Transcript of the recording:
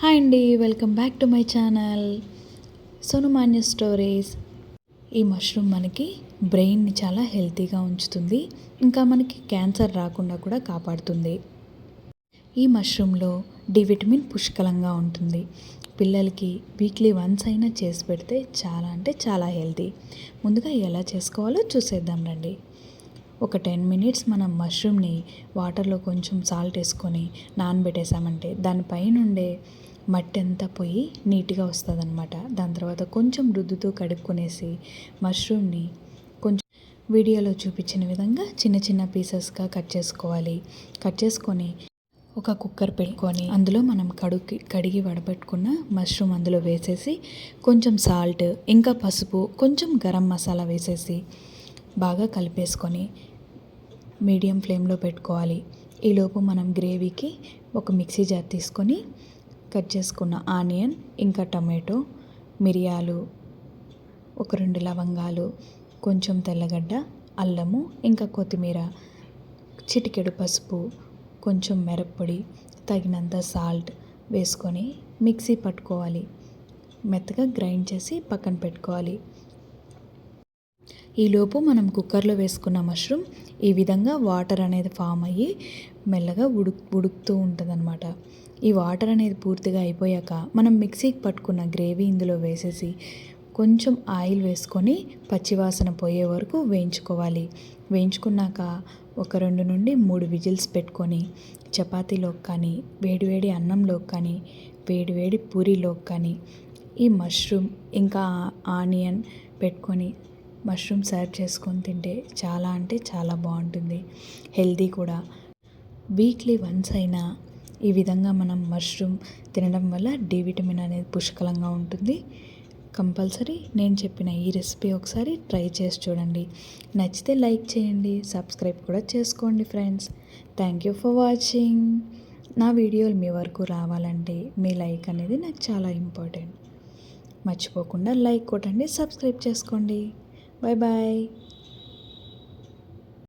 Hi అండి, welcome back to my channel Sonu Manya stories. ఈ mushroom మనకి బ్రెయిన్ని చాలా హెల్తీగా ఉంచుతుంది, ఇంకా మనకి క్యాన్సర్ రాకుండా కూడా కాపాడుతుంది. ఈ మష్రూమ్లో డి విటమిన్ పుష్కలంగా ఉంటుంది. పిల్లలకి వీక్లీ వన్స్ అయినా చేసి పెడితే చాలా అంటే చాలా హెల్తీ. ముందుగా ఎలా చేసుకోవాలో చూసేద్దాం రండి. ఒక 10 మినిట్స్ మనం మష్రూమ్ని వాటర్లో కొంచెం సాల్ట్ వేసుకొని నానబెట్టేసామంటే దానిపైన ఉండే మట్టి అంతా పోయి నీట్గా వస్తుంది అనమాట. దాని తర్వాత కొంచెం రుద్దుతూ కడుక్కునేసి మష్రూమ్ని కొంచెం వీడియోలో చూపించిన విధంగా చిన్న చిన్న పీసెస్గా కట్ చేసుకోవాలి. కట్ చేసుకొని ఒక కుక్కర్ పెట్టుకొని అందులో మనం కడిగి వడపెట్టుకున్న మష్రూమ్ అందులో వేసేసి కొంచెం సాల్ట్, ఇంకా పసుపు, కొంచెం గరం మసాలా వేసేసి బాగా కలిపేసుకొని మీడియం ఫ్లేమ్లో పెట్టుకోవాలి. ఈలోపు మనం గ్రేవీకి ఒక మిక్సీ జార్ తీసుకొని కట్ చేసుకున్న ఆనియన్, ఇంకా టమాటో, మిరియాలు, ఒక 2 లవంగాలు, కొంచెం తెల్లగడ్డ, అల్లము, ఇంకా కొత్తిమీర, చిటికెడు పసుపు, కొంచెం మిరప్పొడి, తగినంత సాల్ట్ వేసుకొని మిక్సీ పట్టుకోవాలి. మెత్తగా గ్రైండ్ చేసి పక్కన పెట్టుకోవాలి. ఈలోపు మనం కుక్కర్లో వేసుకున్న మష్రూమ్ ఈ విధంగా వాటర్ అనేది ఫామ్ అయ్యి మెల్లగా ఉడుకుతూ ఉంటుందన్నమాట. ఈ వాటర్ అనేది పూర్తిగా అయిపోయాక మనం మిక్సీకి పట్టుకున్న గ్రేవీ ఇందులో వేసేసి కొంచెం ఆయిల్ వేసుకొని పచ్చివాసన పోయే వరకు వేయించుకోవాలి. వేయించుకున్నాక ఒక 2 నుండి 3 విజిల్స్ పెట్టుకొని చపాతీలోకి కానీ, వేడివేడి అన్నంలోకి కానీ, వేడివేడి పూరీలోకి కానీ ఈ మష్రూమ్ ఇంకా ఆనియన్ పెట్టుకొని మష్రూమ్ సర్వ్ చేసుకొని తింటే చాలా అంటే చాలా బాగుంటుంది. హెల్తీ కూడా. వీక్లీ వన్స్ అయినా ఈ విధంగా మనం మష్రూమ్ తినడం వల్ల డి విటమిన్ అనేది పుష్కలంగా ఉంటుంది. కంపల్సరీ నేను చెప్పిన ఈ రెసిపీ ఒకసారి ట్రై చేసి చూడండి. నచ్చితే లైక్ చేయండి, సబ్స్క్రైబ్ కూడా చేసుకోండి friends. Thank you for watching. నా వీడియోలు మీ వరకు రావాలంటే మీ లైక్ అనేది నాకు చాలా ఇంపార్టెంట్. మర్చిపోకుండా లైక్ కొట్టండి, సబ్స్క్రైబ్ చేసుకోండి. Bye bye.